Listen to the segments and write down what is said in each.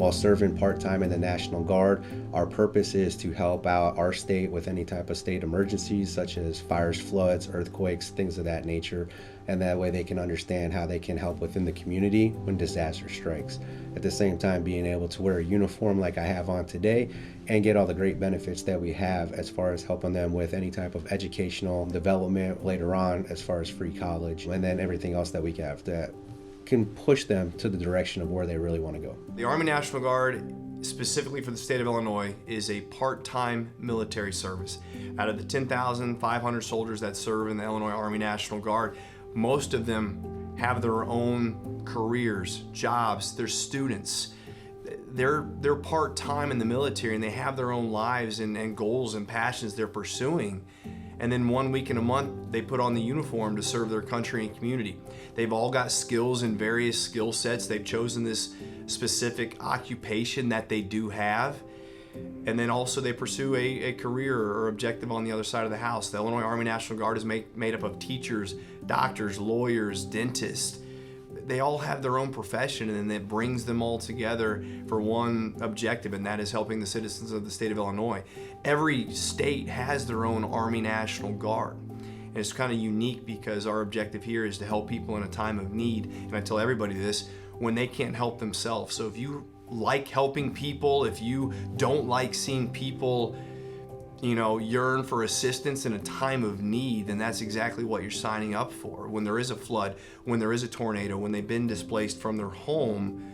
While serving part-time in the National Guard, our purpose is to help out our state with any type of state emergencies such as fires, floods, earthquakes, things of that nature. And that way they can understand how they can help within the community when disaster strikes. At the same time, being able to wear a uniform like I have on today and get all the great benefits that we have as far as helping them with any type of educational development later on as far as free college and then everything else that we have that can push them to the direction of where they really want to go. The Army National Guard, specifically for the state of Illinois, is a part-time military service. Out of the 10,500 soldiers that serve in the Illinois Army National Guard, most of them have their own careers, jobs, they're students. They're part-time in the military and they have their own lives and goals and passions they're pursuing. And then 1 week in a month, they put on the uniform to serve their country and community. They've all got skills and various skill sets. They've chosen this specific occupation that they do have. And then also they pursue a career or objective on the other side of the house. The Illinois Army National Guard is made up of teachers, doctors, lawyers, dentists. They all have their own profession, and it brings them all together for one objective, and that is helping the citizens of the state of Illinois. Every state has their own Army National Guard. And it's kind of unique because our objective here is to help people in a time of need. And I tell everybody this, when they can't help themselves. So if you like helping people, if you don't like seeing people yearn for assistance in a time of need, then that's exactly what you're signing up for. When there is a flood, when there is a tornado, when they've been displaced from their home,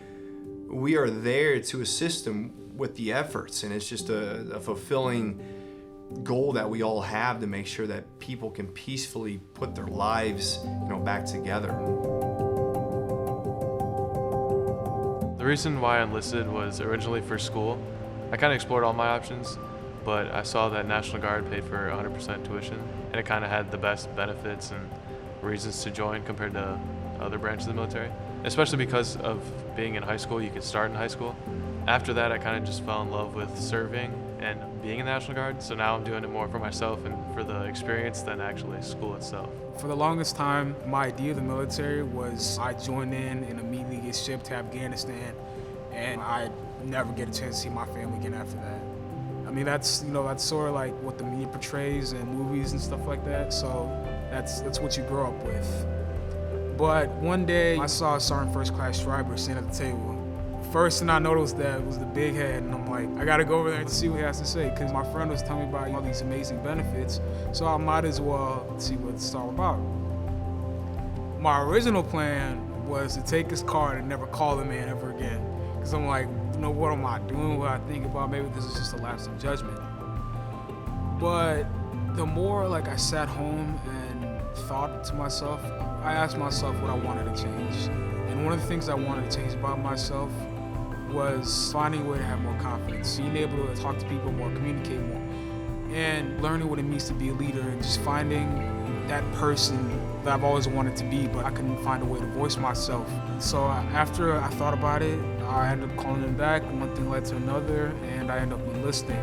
we are there to assist them with the efforts. And it's just a fulfilling goal that we all have to make sure that people can peacefully put their lives, back together. The reason why I enlisted was originally for school. I kind of explored all my options, but I saw that National Guard paid for 100% tuition, and it kind of had the best benefits and reasons to join compared to other branches of the military, especially because of being in high school. You could start in high school. After that, I kind of just fell in love with serving and being in the National Guard, so now I'm doing it more for myself and for the experience than actually school itself. For the longest time, my idea of the military was I join in and immediately get shipped to Afghanistan, and I'd never get a chance to see my family again after that. I mean, that's sort of like what the media portrays in movies and stuff like that, so that's what you grow up with. But one day, I saw a Sergeant First Class Schreiber sitting at the table. First thing I noticed that was the big head, and I'm like, I gotta go over there and see what he has to say, because my friend was telling me about all these amazing benefits, so I might as well see what it's all about. My original plan was to take his card and never call the man ever again, because I'm like, what am I doing? What I think about? Maybe this is just a lapse in judgment. But the more I sat home and thought to myself, I asked myself what I wanted to change. And one of the things I wanted to change about myself was finding a way to have more confidence, being able to talk to people more, communicate more, and learning what it means to be a leader, and just finding that person that I've always wanted to be, but I couldn't find a way to voice myself. So after I thought about it, I ended up calling him back. One thing led to another, and I ended up enlisting.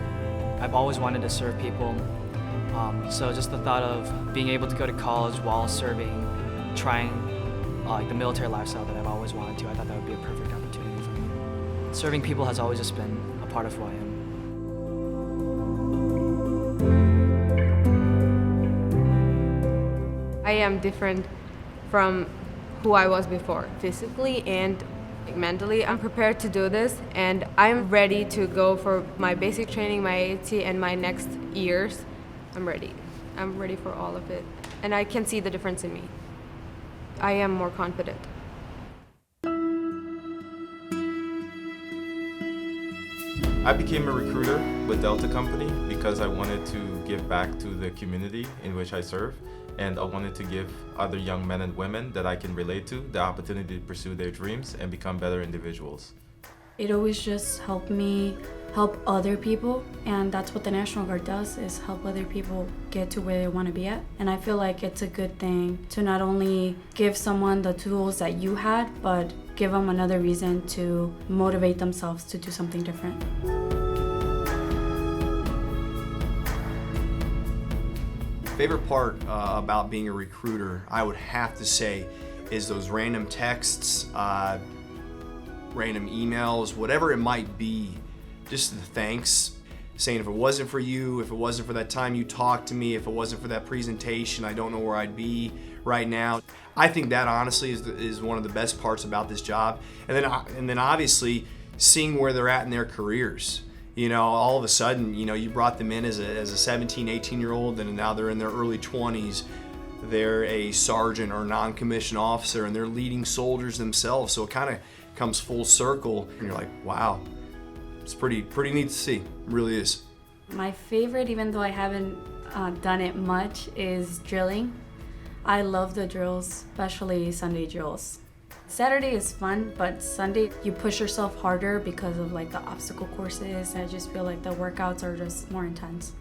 I've always wanted to serve people, so just the thought of being able to go to college while serving, trying the military lifestyle that I've always wanted to, I thought that would be a perfect opportunity for me. Serving people has always just been a part of who I am. I am different from who I was before, physically and mentally. I'm prepared to do this, and I'm ready to go for my basic training, my AT, and my next years. I'm ready. I'm ready for all of it, and I can see the difference in me. I am more confident. I became a recruiter with Delta Company because I wanted to give back to the community in which I serve, and I wanted to give other young men and women that I can relate to the opportunity to pursue their dreams and become better individuals. It always just helped me help other people, and that's what the National Guard does, is help other people get to where they want to be at. And I feel like it's a good thing to not only give someone the tools that you had, but give them another reason to motivate themselves to do something different. Favorite part about being a recruiter, I would have to say, is those random texts, random emails, whatever it might be, just the thanks, saying if it wasn't for you, if it wasn't for that time you talked to me, if it wasn't for that presentation, I don't know where I'd be right now. I think that honestly is one of the best parts about this job. And then obviously seeing where they're at in their careers. You know, all of a sudden, you know, you brought them in as a 17, 18-year-old, and now they're in their early 20s. They're a sergeant or non-commissioned officer, and they're leading soldiers themselves. So it kind of comes full circle, and you're like, wow, it's pretty neat to see. It really is. My favorite, even though I haven't done it much, is drilling. I love the drills, especially Sunday drills. Saturday is fun, but Sunday you push yourself harder because of like the obstacle courses. I just feel like the workouts are just more intense.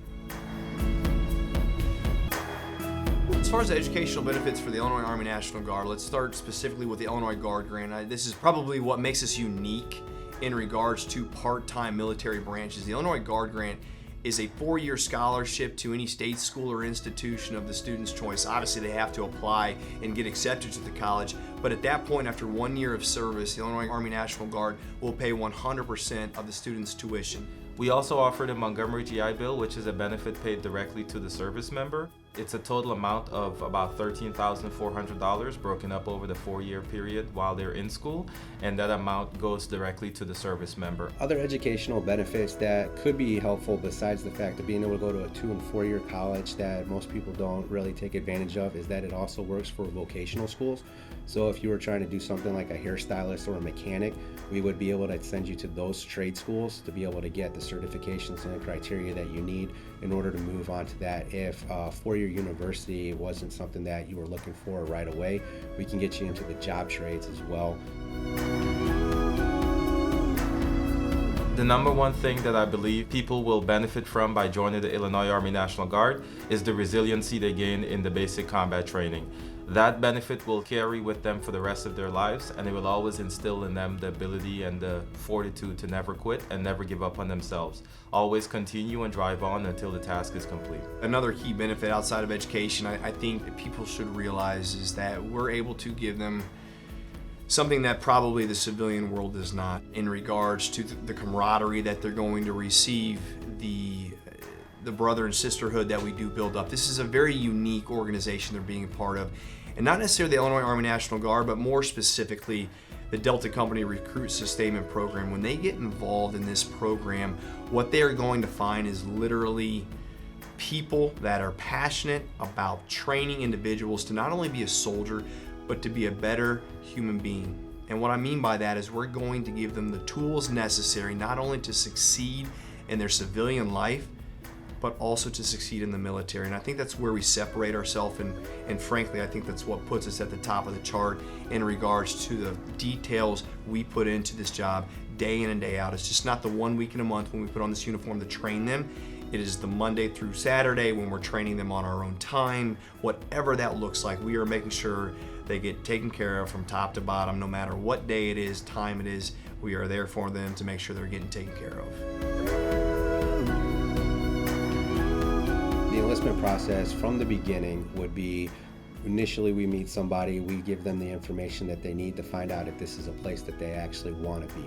As far as the educational benefits for the Illinois Army National Guard, let's start specifically with the Illinois Guard Grant. This is probably what makes us unique in regards to part-time military branches. The Illinois Guard Grant is a 4-year scholarship to any state school or institution of the student's choice. Obviously, they have to apply and get accepted to the college, but at that point, after 1 year of service, the Illinois Army National Guard will pay 100% of the student's tuition. We also offer the Montgomery GI Bill, which is a benefit paid directly to the service member. It's a total amount of about $13,400 broken up over the 4-year period while they're in school, and that amount goes directly to the service member. Other educational benefits that could be helpful besides the fact of being able to go to a 2 and 4 year college that most people don't really take advantage of is that it also works for vocational schools. So if you were trying to do something like a hairstylist or a mechanic, we would be able to send you to those trade schools to be able to get the certifications and the criteria that you need in order to move on to that. If 4-year university wasn't something that you were looking for right away, we can get you into the job trades as well. The number one thing that I believe people will benefit from by joining the Illinois Army National Guard is the resiliency they gain in the basic combat training. That benefit will carry with them for the rest of their lives, and it will always instill in them the ability and the fortitude to never quit and never give up on themselves. Always continue and drive on until the task is complete. Another key benefit outside of education, I think that people should realize is that we're able to give them something that probably the civilian world does not, in regards to the camaraderie that they're going to receive, the brother and sisterhood that we do build up. This is a very unique organization they're being a part of, and not necessarily the Illinois Army National Guard, but more specifically the Delta Company Recruit Sustainment Program. When they get involved in this program, what they are going to find is literally people that are passionate about training individuals to not only be a soldier, but to be a better human being. And what I mean by that is we're going to give them the tools necessary not only to succeed in their civilian life, but also to succeed in the military. And I think that's where we separate ourselves, and frankly, I think that's what puts us at the top of the chart in regards to the details we put into this job day in and day out. It's just not the 1 week in a month when we put on this uniform to train them. It is the Monday through Saturday when we're training them on our own time. Whatever that looks like, we are making sure they get taken care of from top to bottom, no matter what day it is, time it is. We are there for them to make sure they're getting taken care of. The enlistment process from the beginning would be, initially we meet somebody, we give them the information that they need to find out if this is a place that they actually want to be.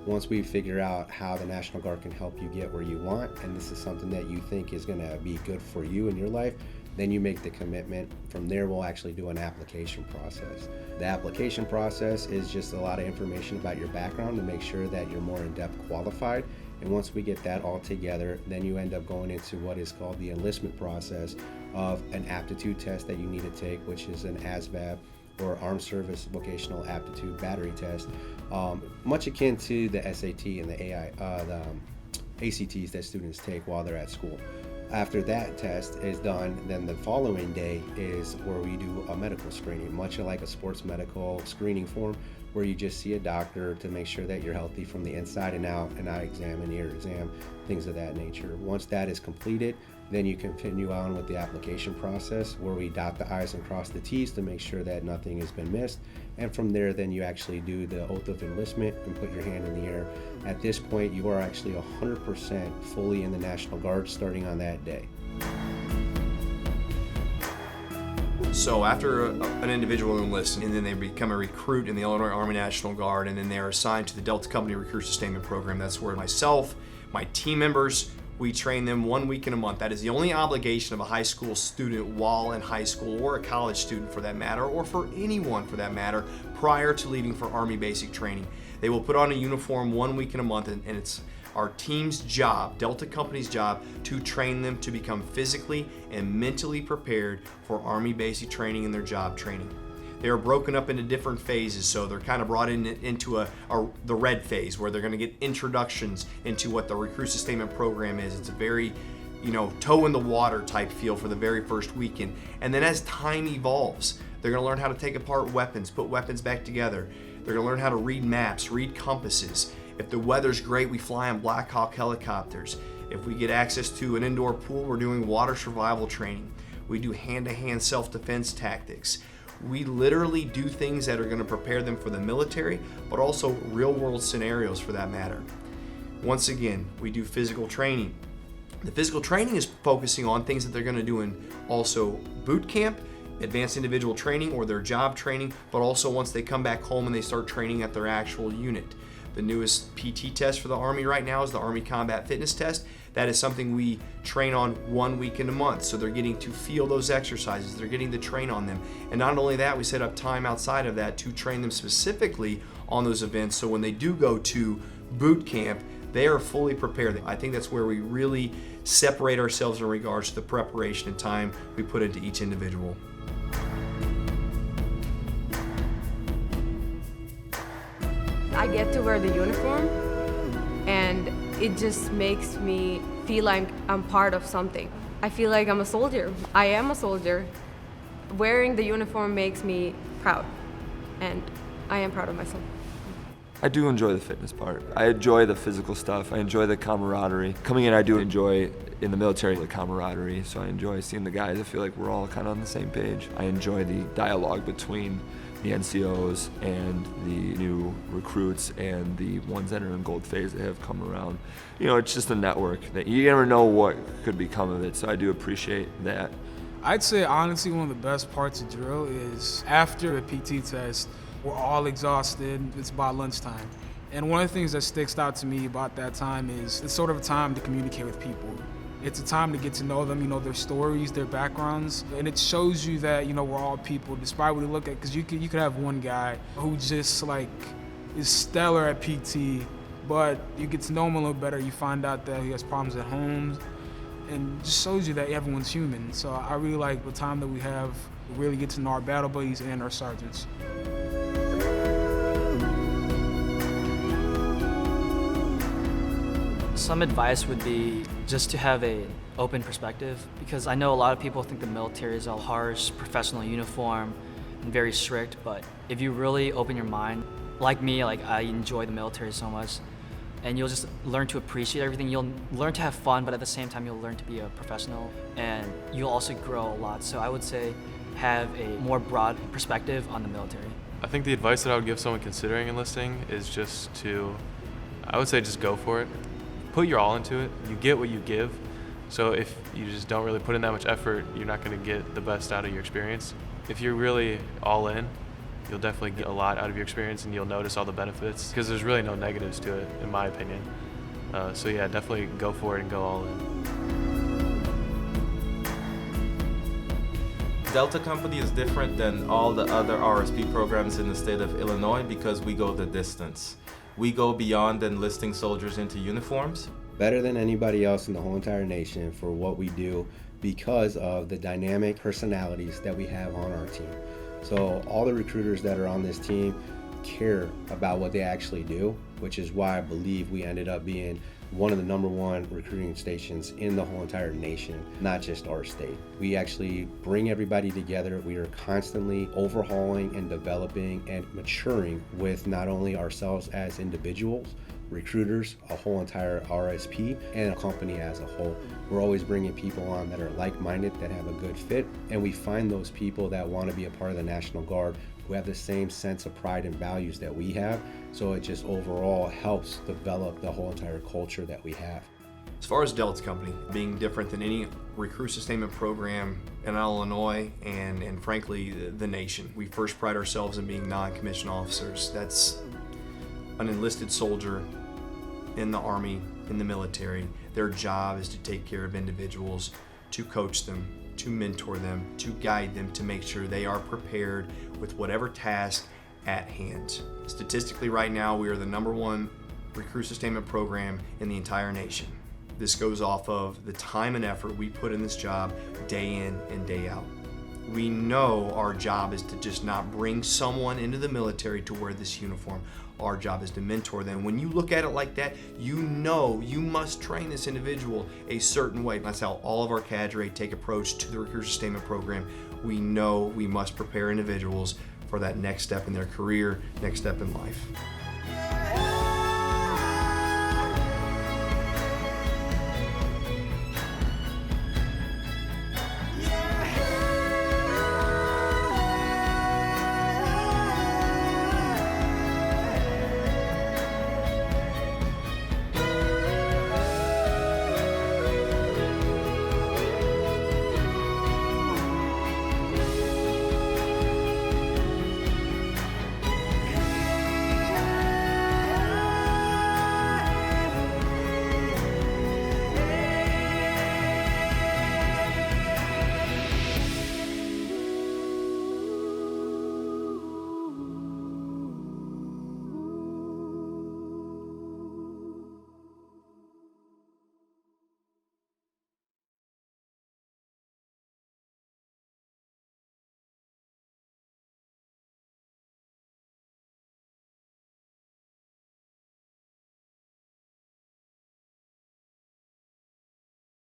Once we figure out how the National Guard can help you get where you want, and this is something that you think is going to be good for you in your life, then you make the commitment. From there, we'll actually do an application process. The application process is just a lot of information about your background to make sure that you're more in-depth qualified. And once we get that all together, then you end up going into what is called the enlistment process of an aptitude test that you need to take, which is an ASVAB, or Armed Service Vocational Aptitude Battery Test, much akin to the SAT and the ACTs that students take while they're at school. After that test is done, then the following day is where we do a medical screening, much like a sports medical screening form, where you just see a doctor to make sure that you're healthy from the inside and out, an eye exam, an ear exam, things of that nature. Once that is completed, then you continue on with the application process, where we dot the I's and cross the T's to make sure that nothing has been missed. And from there, then you actually do the oath of enlistment and put your hand in the air. At this point, you are actually 100% fully in the National Guard starting on that day. So after an individual enlists and then they become a recruit in the Illinois Army National Guard, and then they are assigned to the Delta Company Recruit Sustainment Program, that's where myself, my team members, we train them 1 week in a month. That is the only obligation of a high school student while in high school, or a college student for that matter, or for anyone for that matter, prior to leaving for Army basic training. They will put on a uniform 1 week in a month, and it's our team's job, Delta Company's job, to train them to become physically and mentally prepared for Army basic training and their job training. They are broken up into different phases, so they're kind of brought into the red phase, where they're going to get introductions into what the Recruit Sustainment Program is. It's a very, toe in the water type feel for the very first weekend. And then as time evolves, they're going to learn how to take apart weapons, put weapons back together. They're going to learn how to read maps, read compasses. If the weather's great, we fly on Black Hawk helicopters. If we get access to an indoor pool, we're doing water survival training. We do hand-to-hand self-defense tactics. We literally do things that are going to prepare them for the military, but also real-world scenarios for that matter. Once again, we do physical training. The physical training is focusing on things that they're going to do in also boot camp, advanced individual training, or their job training, but also once they come back home and they start training at their actual unit. The newest PT test for the Army right now is the Army Combat Fitness Test. That is something we train on 1 week in a month. So they're getting to feel those exercises. They're getting to train on them. And not only that, we set up time outside of that to train them specifically on those events. So when they do go to boot camp, they are fully prepared. I think that's where we really separate ourselves in regards to the preparation and time we put into each individual. I get to wear the uniform, and it just makes me feel like I'm part of something. I feel like I'm a soldier. I am a soldier. Wearing the uniform makes me proud, and I am proud of myself. I do enjoy the fitness part. I enjoy the physical stuff. I enjoy the camaraderie. Coming in, I do enjoy, in the military, the camaraderie, so I enjoy seeing the guys. I feel like we're all kind of on the same page. I enjoy the dialogue between the NCOs and the new recruits and the ones that are in gold phase that have come around. It's just a network that you never know what could become of it, so I do appreciate that. I'd say honestly one of the best parts of drill is after a PT test, we're all exhausted, it's about lunchtime. And one of the things that sticks out to me about that time is it's sort of a time to communicate with people. It's a time to get to know them, their stories, their backgrounds, and it shows you that, we're all people, despite what you look at, because you could have one guy who just is stellar at PT, but you get to know him a little better, you find out that he has problems at home, and it just shows you that everyone's human. So I really like the time that we have, we really get to know our battle buddies and our sergeants. Some advice would be just to have an open perspective, because I know a lot of people think the military is a harsh, professional uniform and very strict, but if you really open your mind, like me, I enjoy the military so much, and you'll just learn to appreciate everything. You'll learn to have fun, but at the same time you'll learn to be a professional, and you'll also grow a lot. So I would say have a more broad perspective on the military. I think the advice that I would give someone considering enlisting is just go for it. Put your all into it. You get what you give. So if you just don't really put in that much effort, you're not going to get the best out of your experience. If you're really all in, you'll definitely get a lot out of your experience, and you'll notice all the benefits, because there's really no negatives to it, in my opinion. So yeah, definitely go for it and go all in. Delta Company is different than all the other RSP programs in the state of Illinois because we go the distance. We go beyond enlisting soldiers into uniforms. Better than anybody else in the whole entire nation for what we do because of the dynamic personalities that we have on our team. So all the recruiters that are on this team care about what they actually do, which is why I believe we ended up being one of the #1 recruiting stations in the whole entire nation, not just our state. We actually bring everybody together. We are constantly overhauling and developing and maturing with not only ourselves as individuals, recruiters, a whole entire RSP, and a company as a whole. We're always bringing people on that are like-minded, that have a good fit, and we find those people that want to be a part of the National Guard who have the same sense of pride and values that we have. So it just overall helps develop the whole entire culture that we have. As far as Delta Company being different than any recruit sustainment program in Illinois and frankly the nation. We first pride ourselves in being non-commissioned officers. That's an enlisted soldier in the Army, in the military. Their job is to take care of individuals, to coach them, to mentor them, to guide them, to make sure they are prepared with whatever task at hand. Statistically right now, we are the #1 recruit sustainment program in the entire nation. This goes off of the time and effort we put in this job day in and day out. We know our job is to just not bring someone into the military to wear this uniform. Our job is to mentor them. When you look at it like that, you know you must train this individual a certain way. That's how all of our cadre take approach to the recruit sustainment program. We know we must prepare individuals for that next step in their career, next step in life.